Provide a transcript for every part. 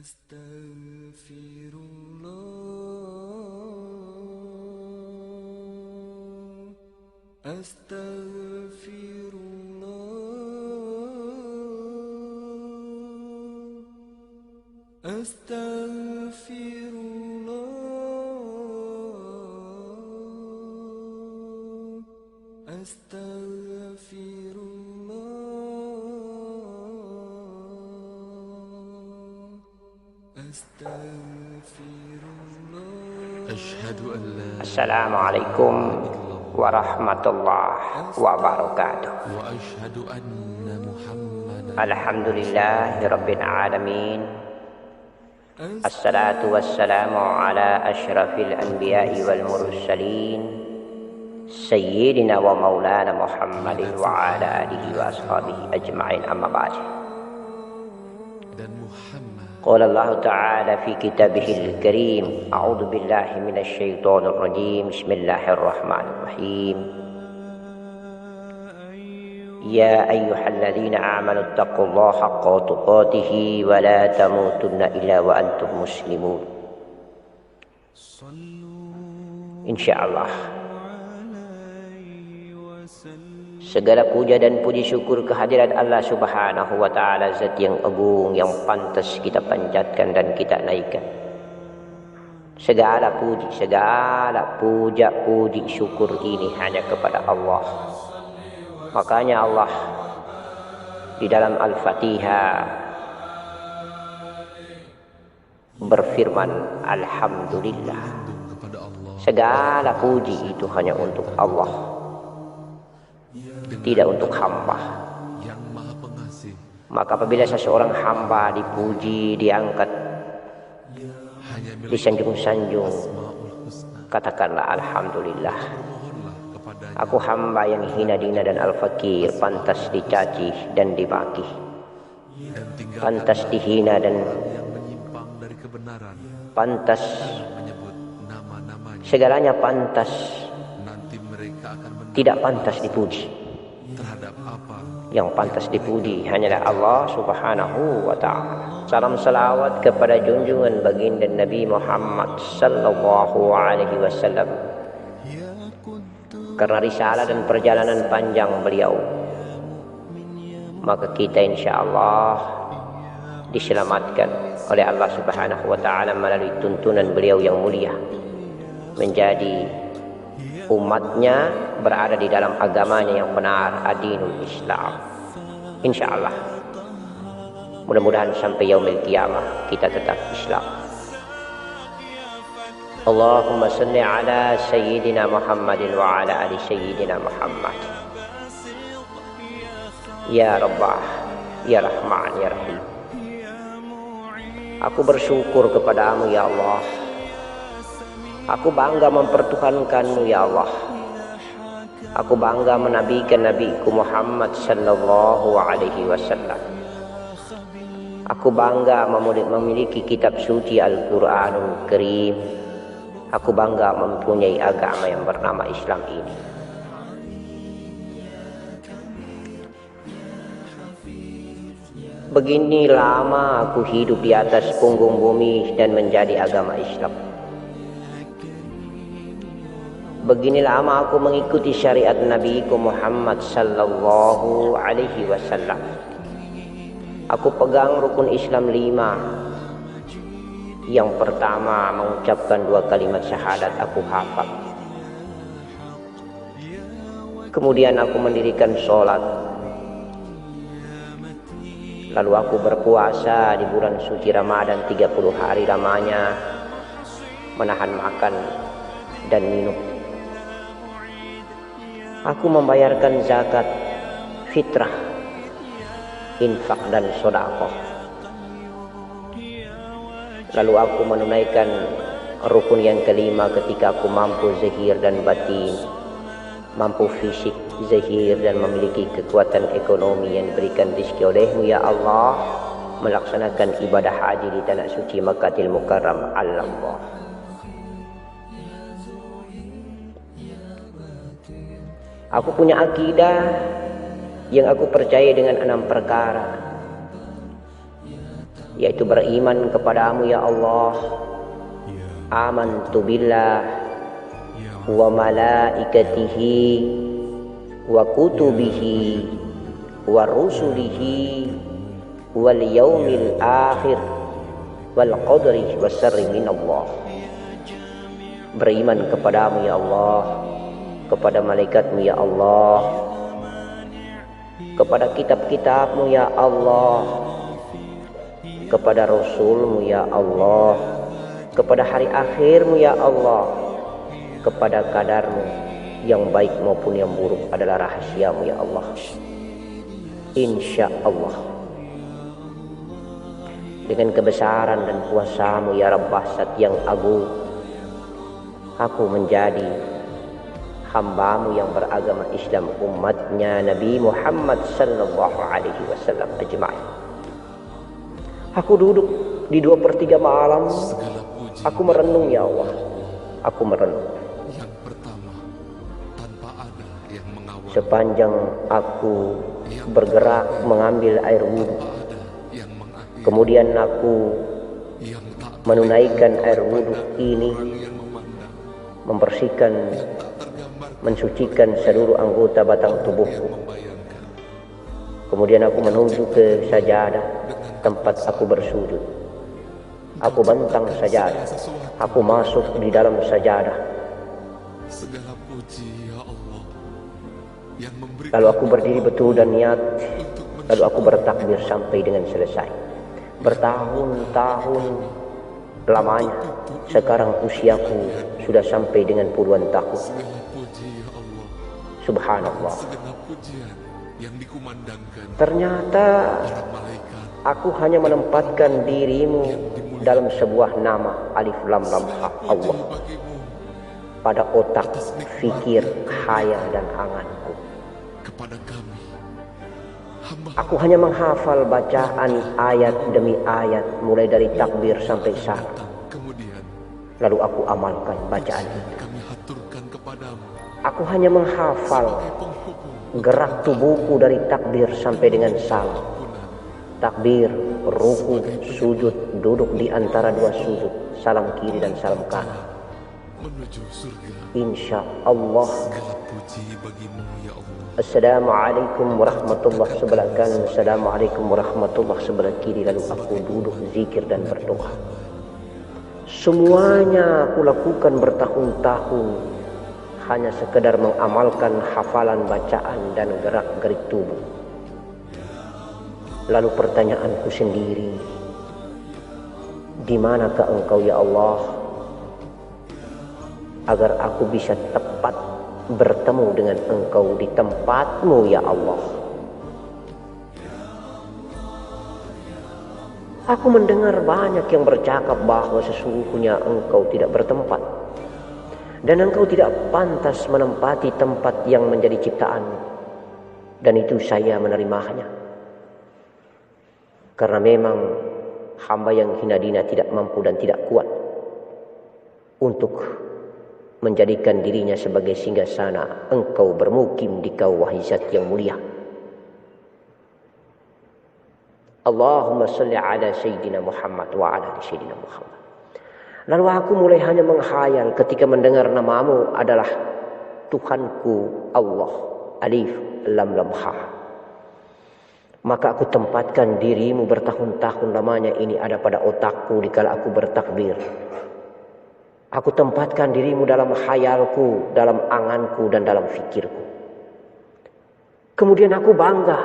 Astaghfirullah, astaghfirullah, astaghfirullah, astaghfirullah, astaghfirullah. Assalamualaikum warahmatullahi wabarakatuh. Alhamdulillahirabbil alamin. Assalatu wassalamu ala asyrafil anbiya'i wal mursalin sayyidina wa maulana Muhammadin wa ala alihi wa ashabihi ajma'in, amma ba'd. Qala Allah Ta'ala fi kitabihil karim, a'udzu billahi minasy syaithanir rajim, bismillahirrahmanirrahim. Ya ayyuhalladzina amanu taqullaha haqqa tuqatih wa la tamutunna illa wa antum muslimun. Insyaallah segala puja dan puji syukur kehadirat Allah Subhanahu wa Ta'ala, zat yang agung yang pantas kita panjatkan dan kita naikkan. Segala puji, segala puja, puji, syukur ini hanya kepada Allah. Makanya Allah di dalam Al-Fatihah berfirman, Alhamdulillah. Segala puji itu hanya untuk Allah, tidak untuk hamba. Maka apabila seseorang hamba dipuji, diangkat, disanjung-sanjung, katakanlah Alhamdulillah. Aku hamba yang hina dina dan al-fakir, pantas dicaci dan dimaki, pantas dihina dan pantas, segalanya pantas, tidak pantas dipuji. Yang pantas dipuji hanyalah Allah Subhanahu wa Ta'ala. Salam salawat kepada junjungan baginda Nabi Muhammad sallallahu alaihi wasallam. Karena risalah dan perjalanan panjang beliau, maka kita insyaallah diselamatkan oleh Allah Subhanahu wa Ta'ala melalui tuntunan beliau yang mulia, menjadi umatnya berada di dalam agamanya yang benar, adinul Islam. Insyaallah mudah-mudahan sampai yaumil qiyamah kita tetap Islam. Allahumma salli ala sayyidina Muhammadin wa ala ali sayyidina Muhammad. Ya Rabbah, ya Rahman, ya Rahim. Aku bersyukur kepadamu ya Allah. Aku bangga mempertuhankanmu ya Allah. Aku bangga menabikan Nabiku Muhammad sallallahu alaihi wasallam. Aku bangga memiliki kitab suci Al-Quranul Karim. Aku bangga mempunyai agama yang bernama Islam ini. Begini lama aku hidup di atas punggung bumi dan menjadi agama Islam. Begini lama aku mengikuti syariat Nabiku Muhammad sallallahu alaihi wasallam. Aku pegang rukun Islam 5. Yang pertama, mengucapkan 2 kalimat syahadat aku hafal. Kemudian aku mendirikan sholat. Lalu aku berpuasa di bulan suci Ramadan 30 hari lamanya, menahan makan dan minum. Aku membayarkan zakat, fitrah, infak dan sedekah. Lalu aku menunaikan rukun yang kelima ketika aku mampu zahir dan batin, mampu fisik, zahir dan memiliki kekuatan ekonomi yang diberikan rezeki olehmu ya Allah, melaksanakan ibadah haji di tanah suci Makkahil Mukarram Allah. Aku punya akidah yang aku percaya dengan 6 perkara. yaitu beriman kepadamu ya Allah. Amantu billah wa malaikatihi wa kutubihi wa rusulihi wal yaumil akhir wal qadri wasyarri minallah. Beriman kepadamu ya Allah, kepada malaikatmu ya Allah, kepada kitab-kitabmu ya Allah, kepada Rasulmu ya Allah, kepada hari akhirmu ya Allah, kepada kadarmu yang baik maupun yang buruk adalah rahasiamu ya Allah. Insya Allah dengan kebesaran dan kuasamu ya Rabbah Zat yang agung, aku menjadi hambamu yang beragama Islam, umatnya Nabi Muhammad sallallahu alaihi wasallam ajma'in. Aku duduk di 2/3 malam, aku merenung ya Allah, aku merenung. Sepanjang aku bergerak mengambil air wudhu, kemudian aku menunaikan air wudhu ini, membersihkan, mensucikan seluruh anggota batang tubuhku. Kemudian aku menuju ke sajadah, tempat aku bersujud. Aku bentang sajadah, aku masuk di dalam sajadah. Lalu aku berdiri betul dan niat, lalu aku bertakbir sampai dengan selesai. Bertahun-tahun lamanya, sekarang usiaku sudah sampai dengan puluhan tahun. Subhanallah. Ternyata aku hanya menempatkan dirimu dalam sebuah nama alif lam lam ha, Allah, pada otak, fikir, khayal dan anganku. Aku hanya menghafal bacaan ayat demi ayat, mulai dari takbir sampai salam. Lalu aku amalkan bacaan itu. Aku hanya menghafal gerak tubuhku dari takbir sampai dengan salam. Takbir, ruku, sujud, duduk di antara dua sujud, salam kiri dan salam kanan. Insya Allah. Assalamualaikum warahmatullahi sebelah kanan, assalamualaikum warahmatullahi sebelah kiri. Lalu aku duduk zikir dan berdoa. Semuanya aku lakukan bertahun-tahun, hanya sekedar mengamalkan hafalan bacaan dan gerak-gerik tubuh. Lalu pertanyaanku sendiri, di manakah Engkau ya Allah, agar aku bisa tepat bertemu dengan Engkau di tempatmu ya Allah. Aku mendengar banyak yang bercakap bahwa sesungguhnya Engkau tidak bertempat dan Engkau tidak pantas menempati tempat yang menjadi ciptaanmu. Dan itu saya menerimanya, karena memang hamba yang hina dina tidak mampu dan tidak kuat untuk menjadikan dirinya sebagai singgasana Engkau bermukim di Kau, wahai Zat yang mulia. Allahumma salli ala Sayyidina Muhammad wa ala Sayyidina Muhammad. Lalu aku mulai hanya menghayal ketika mendengar namamu adalah Tuhanku Allah, alif lam lam ha. Maka aku tempatkan dirimu bertahun-tahun lamanya ini ada pada otakku dikala aku bertakbir. Aku tempatkan dirimu dalam khayalku, dalam anganku dan dalam fikirku. Kemudian aku bangga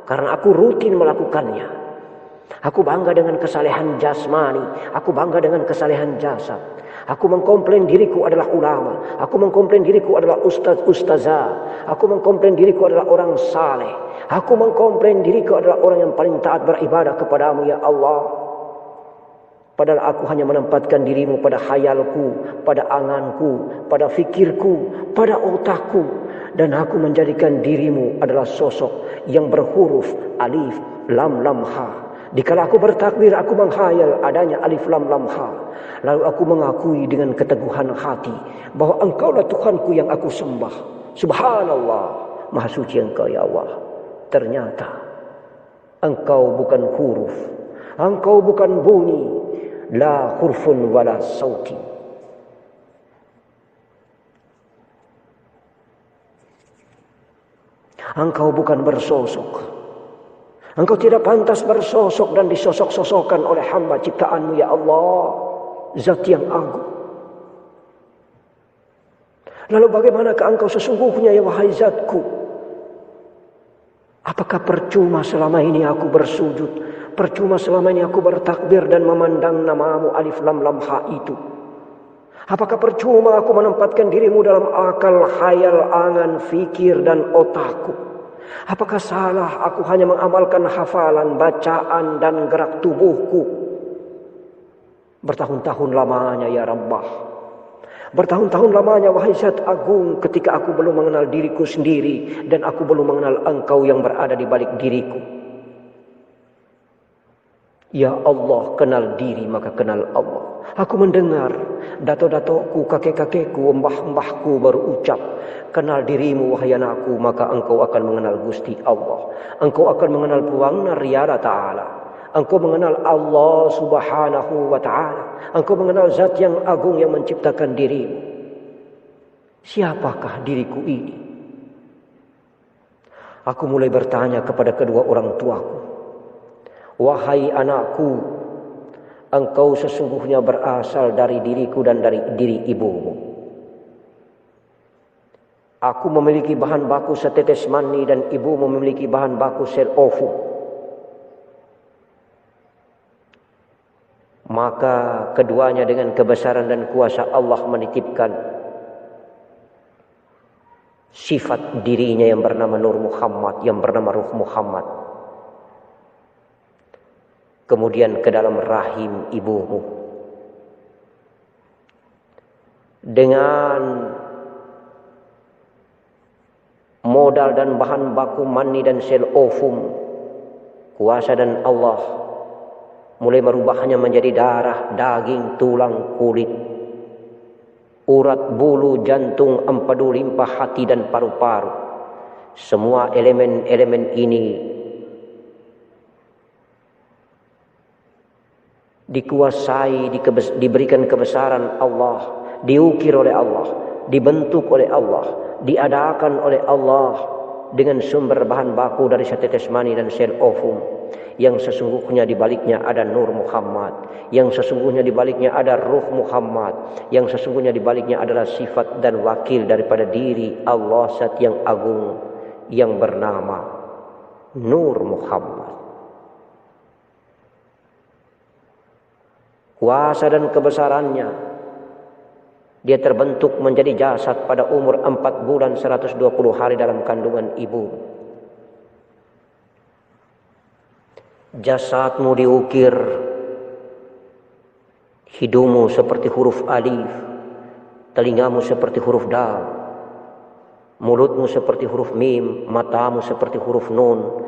karena aku rutin melakukannya. Aku bangga dengan kesalehan jasmani, aku bangga dengan kesalehan jasad. Aku mengkomplain diriku adalah ulama, aku mengkomplain diriku adalah ustazah, aku mengkomplain diriku adalah orang saleh, aku mengkomplain diriku adalah orang yang paling taat beribadah kepadamu ya Allah. Padahal aku hanya menempatkan dirimu pada khayalku, pada anganku, pada fikirku, pada otakku. Dan aku menjadikan dirimu adalah sosok yang berhuruf alif lam lam ha. Dikala aku bertakbir, aku menghayal adanya alif lam lam ha. Lalu aku mengakui dengan keteguhan hati bahwa Engkaulah Tuhanku yang aku sembah. Subhanallah, Maha Suci Engkau ya Allah. Ternyata Engkau bukan huruf, Engkau bukan bunyi, la hurfun wala sauti. Engkau bukan bersosok. Engkau tidak pantas bersosok dan disosok-sosokkan oleh hamba ciptaan-Mu ya Allah, Zat yang agung. Lalu bagaimanakah Engkau sesungguhnya ya wahai Zatku? Apakah percuma selama ini aku bersujud, percuma selama ini aku bertakbir dan memandang nama-Mu alif lam lam ha itu? Apakah percuma aku menempatkan dirimu dalam akal, khayal, angan, fikir dan otakku? Apakah salah aku hanya mengamalkan hafalan, bacaan dan gerak tubuhku? Bertahun-tahun lamanya ya Rabbah, bertahun-tahun lamanya wahai Zat Agung, ketika aku belum mengenal diriku sendiri dan aku belum mengenal Engkau yang berada di balik diriku. Ya Allah, kenal diri maka kenal Allah. Aku mendengar dato-datoku, kakek-kakekku, mbah-mbahku berucap, kenal dirimu wahai anakku, maka engkau akan mengenal Gusti Allah. Engkau akan mengenal Puangna Riyala Ta'ala. Engkau mengenal Allah Subhanahu wa Ta'ala. Engkau mengenal Zat yang agung yang menciptakan dirimu. Siapakah diriku ini? Aku mulai bertanya kepada kedua orang tuaku, wahai anakku, engkau sesungguhnya berasal dari diriku dan dari diri ibumu. Aku memiliki bahan baku setetes mani dan ibumu memiliki bahan baku sel ovum. Maka keduanya dengan kebesaran dan kuasa Allah menitipkan sifat dirinya yang bernama Nur Muhammad, yang bernama Ruh Muhammad, kemudian ke dalam rahim ibumu. Dengan modal dan bahan baku mani dan sel ovum, kuasa dan Allah mulai merubahnya menjadi darah, daging, tulang, kulit, urat, bulu, jantung, empedu, limpa, hati dan paru-paru. Semua elemen-elemen ini dikuasai, diberikan kebesaran Allah, diukir oleh Allah, dibentuk oleh Allah, diadakan oleh Allah dengan sumber bahan baku dari setetes mani dan sel ovum. Yang sesungguhnya di baliknya ada Nur Muhammad, yang sesungguhnya di baliknya ada Ruh Muhammad, yang sesungguhnya di baliknya adalah sifat dan wakil daripada diri Allah Zat yang agung yang bernama Nur Muhammad. Kuasa dan kebesarannya, dia terbentuk menjadi jasad pada umur 4 bulan 120 hari dalam kandungan ibu. Jasadmu diukir, hidungmu seperti huruf alif, telingamu seperti huruf dal, mulutmu seperti huruf mim, matamu seperti huruf nun,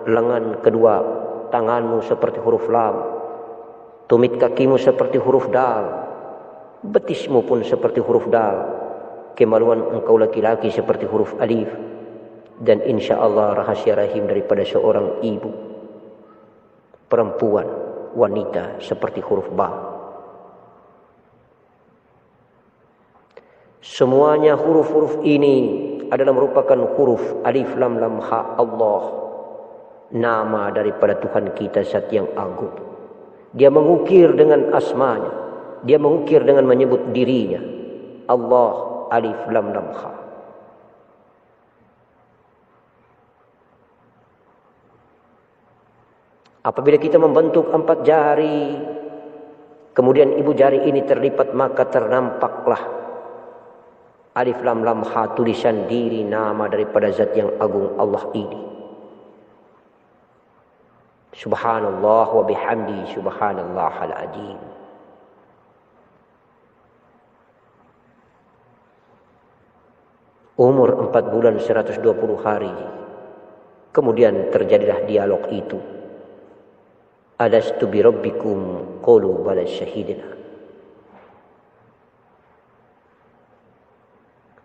lengan kedua tanganmu seperti huruf lam, tumit kakimu seperti huruf dal, betismu pun seperti huruf dal, kemaluan engkau laki-laki seperti huruf alif, dan insya Allah rahasia rahim daripada seorang ibu perempuan, wanita seperti huruf ba. Semuanya huruf-huruf ini adalah merupakan huruf alif lam lam ha Allah, nama daripada Tuhan kita Zat yang agung. Dia mengukir dengan asmanya, dia mengukir dengan menyebut dirinya, Allah alif lam lam ha. Apabila kita membentuk 4 jari, kemudian ibu jari ini terlipat, maka ternampaklah alif lam lam ha, tulisan diri nama daripada Zat yang agung Allah ini. Subhanallah wa bihamdi subhanallahal azim. Umur 4 bulan 120 hari, kemudian terjadilah dialog itu. Alastu bi rabbikum qalu bala syahidna.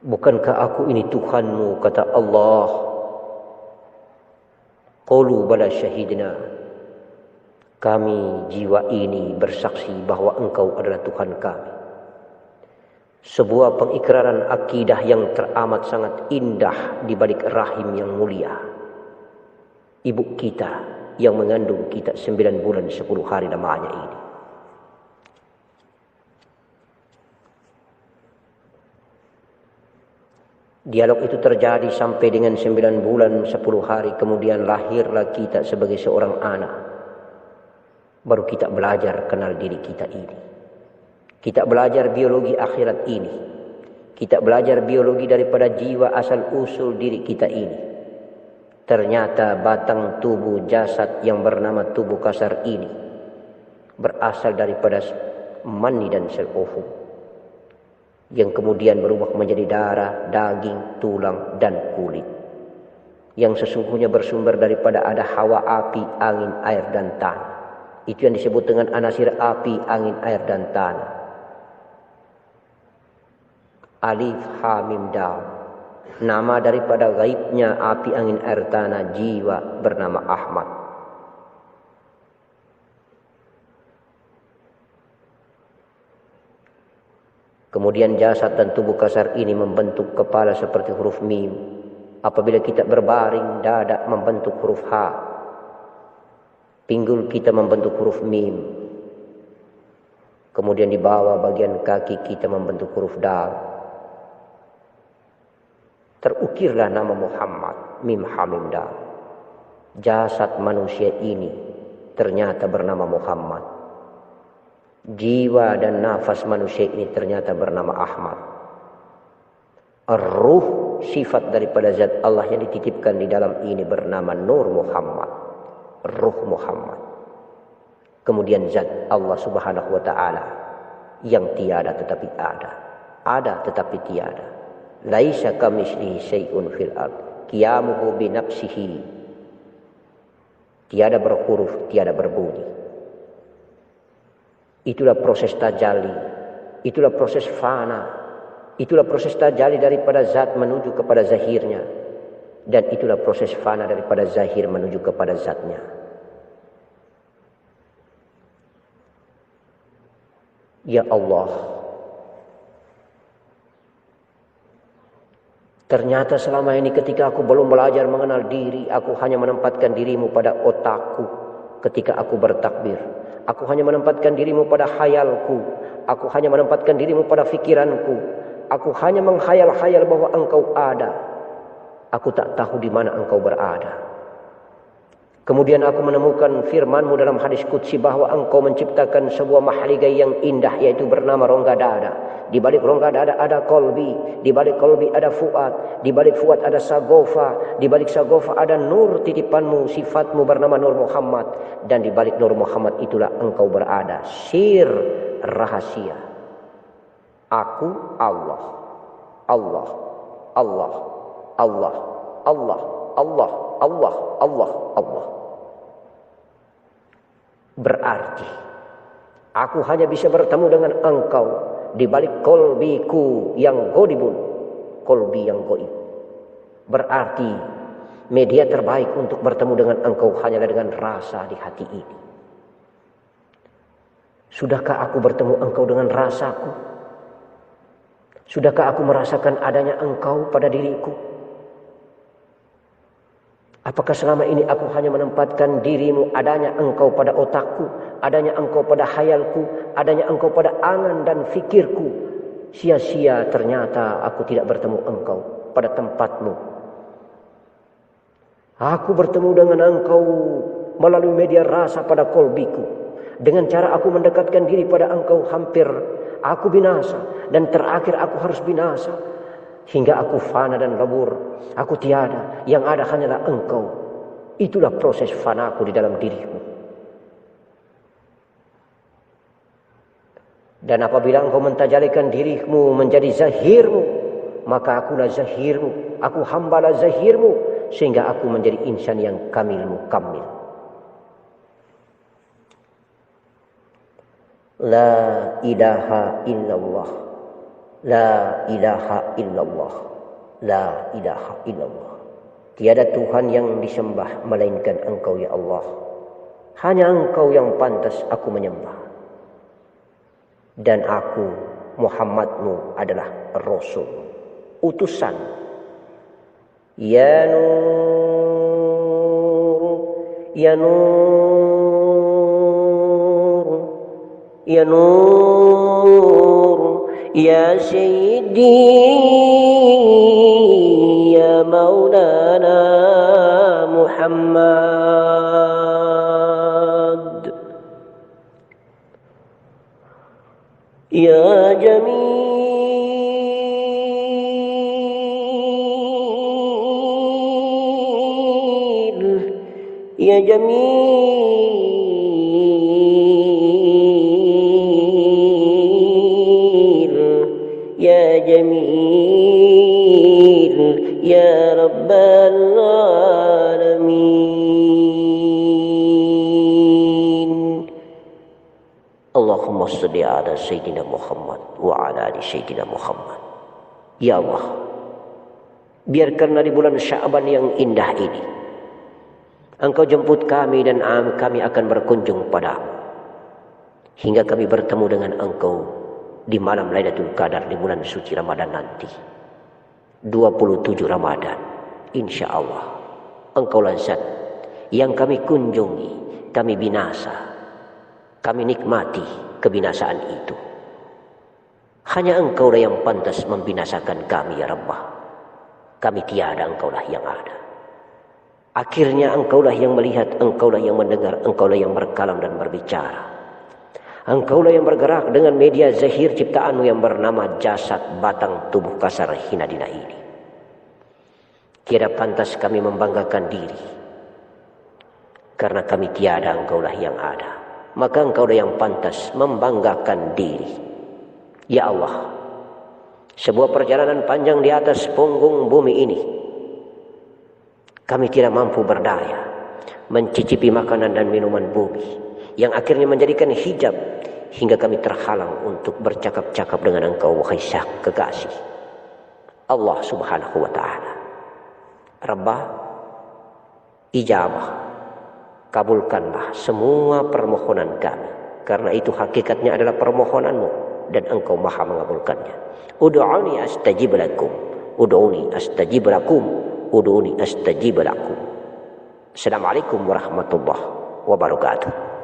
Bukankah aku ini Tuhanmu, kata Allah. Qalu bala syahidna. Kami jiwa ini bersaksi bahwa Engkau adalah Tuhan kami. Sebuah pengikraran akidah yang teramat sangat indah di balik rahim yang mulia. Ibu kita yang mengandung kita 9 bulan 10 hari lamanya ini. Dialog itu terjadi sampai dengan 9 bulan 10 hari. Kemudian lahirlah kita sebagai seorang anak. Baru kita belajar kenal diri kita ini. Kita belajar biologi akhirat ini. Kita belajar biologi daripada jiwa asal usul diri kita ini. Ternyata batang tubuh jasad yang bernama tubuh kasar ini berasal daripada mani dan sel ovum, yang kemudian berubah menjadi darah, daging, tulang, dan kulit. Yang sesungguhnya bersumber daripada ada hawa, api, angin, air, dan tanah. Itu yang disebut dengan anasir api, angin, air, dan tanah. Alif, ha, mim, dal. Nama daripada gaibnya api, angin, air, tanah, jiwa bernama Ahmad. Kemudian jasad dan tubuh kasar ini membentuk kepala seperti huruf mim. Apabila kita berbaring, dada membentuk huruf H. Pinggul kita membentuk huruf mim. Kemudian di bawah bagian kaki kita membentuk huruf dal. Terukirlah nama Muhammad, mim, ha, mim, dal. Jasad manusia ini ternyata bernama Muhammad. Jiwa dan nafas manusia ini ternyata bernama Ahmad. Ruh, sifat daripada zat Allah yang dititipkan di dalam ini bernama Nur Muhammad. Ruh Muhammad. Kemudian zat Allah subhanahu wa ta'ala yang tiada tetapi ada. Ada tetapi tiada. Laisa kamitslihi syai'un fil ard. Qiyamuhu bi nafsihi. Tiada berhuruf, tiada berbunyi. Itulah proses tajalli. Itulah proses fana. Itulah proses tajalli daripada zat menuju kepada zahirnya. Dan itulah proses fana daripada zahir menuju kepada zatnya. Ya Allah, ternyata selama ini ketika aku belum belajar mengenal diri, aku hanya menempatkan dirimu pada otakku ketika aku bertakbir. Aku hanya menempatkan dirimu pada khayalku. Aku hanya menempatkan dirimu pada fikiranku. Aku hanya menghayal-hayal bahwa engkau ada. Aku tak tahu di mana engkau berada. Kemudian aku menemukan firmanmu dalam hadis qudsi bahwa engkau menciptakan sebuah mahligai yang indah, yaitu bernama rongga dada. Di balik rongga dada ada kolbi, di balik kolbi ada fuad, di balik fuad ada sagofa, di balik sagofa ada nur titipanmu, sifatmu bernama Nur Muhammad, dan di balik Nur Muhammad itulah engkau berada. Sir, rahasia. Aku Allah. Allah. Allah. Allah. Allah. Allah. Allah. Allah. Allah. Berarti aku hanya bisa bertemu dengan engkau di balik kolbiku yang godibun, kolbi yang goib. Berarti media terbaik untuk bertemu dengan engkau hanyalah dengan rasa di hati ini. Sudahkah aku bertemu engkau dengan rasaku? Sudahkah aku merasakan adanya engkau pada diriku? Apakah selama ini aku hanya menempatkan dirimu, adanya engkau pada otakku, adanya engkau pada khayalku, adanya engkau pada angan dan fikirku? Sia-sia ternyata aku tidak bertemu engkau pada tempatmu. Aku bertemu dengan engkau melalui media rasa pada kolbiku. Dengan cara aku mendekatkan diri pada engkau, hampir aku binasa. Dan terakhir aku harus binasa. Hingga aku fana dan lebur. Aku tiada. Yang ada hanyalah engkau. Itulah proses fanaku di dalam dirimu. Dan apabila engkau mentajalikan dirimu menjadi zahirmu, maka akulah zahirmu. Aku hambalah zahirmu. Sehingga aku menjadi insan yang kamil mukammil. La ilaha illallah. La ilaha illallah. La ilaha illallah. Tiada Tuhan yang disembah melainkan engkau ya Allah. Hanya Engkau yang pantas aku menyembah. Dan aku, Muhammadmu adalah Rasul, utusan. Ya Nur, Ya Nur, Ya Nur, Ya Sayyidi, Ya Maulana Muhammad, Ya Jamil, Ya Jamil, Ya Jamil, Ya Rabbal Alamin. Allahumma salli ala Sayyidina Muhammad wa ala ali Sayyidina Muhammad. Ya Allah, biarkanlah di bulan Sya'ban yang indah ini Engkau jemput kami dan kami akan berkunjung padamu hingga kami bertemu dengan Engkau di malam Lailatul Qadar di bulan suci Ramadan nanti, 27 Ramadan. Insya Allah Engkau lazat yang kami kunjungi, kami binasa, kami nikmati kebinasaan itu. Hanya Engkaulah yang pantas membinasakan kami ya Rabbah. Kami tiada, Engkaulah yang ada. Akhirnya Engkaulah yang melihat, Engkaulah yang mendengar, Engkaulah yang berkalam dan berbicara. Engkaulah yang bergerak dengan media zahir ciptaanmu yang bernama jasad batang tubuh kasar hina dina ini. Tiada pantas kami membanggakan diri, karena kami tiada, Engkaulah yang ada. Maka Engkaulah yang pantas membanggakan diri. Ya Allah, sebuah perjalanan panjang di atas punggung bumi ini, kami tidak mampu berdaya mencicipi makanan dan minuman bumi yang akhirnya menjadikan hijab hingga kami terhalang untuk bercakap-cakap dengan Engkau, wahai Sang Kekasih Allah Subhanahu wa ta'ala. Rabbah, ijabah, kabulkanlah semua permohonan kami, karena itu hakikatnya adalah permohonanmu dan Engkau maha mengabulkannya. Ud'uni astajib lakum, ud'uni astajib lakum, ud'uni astajib lakum. Assalamualaikum warahmatullahi wabarakatuh.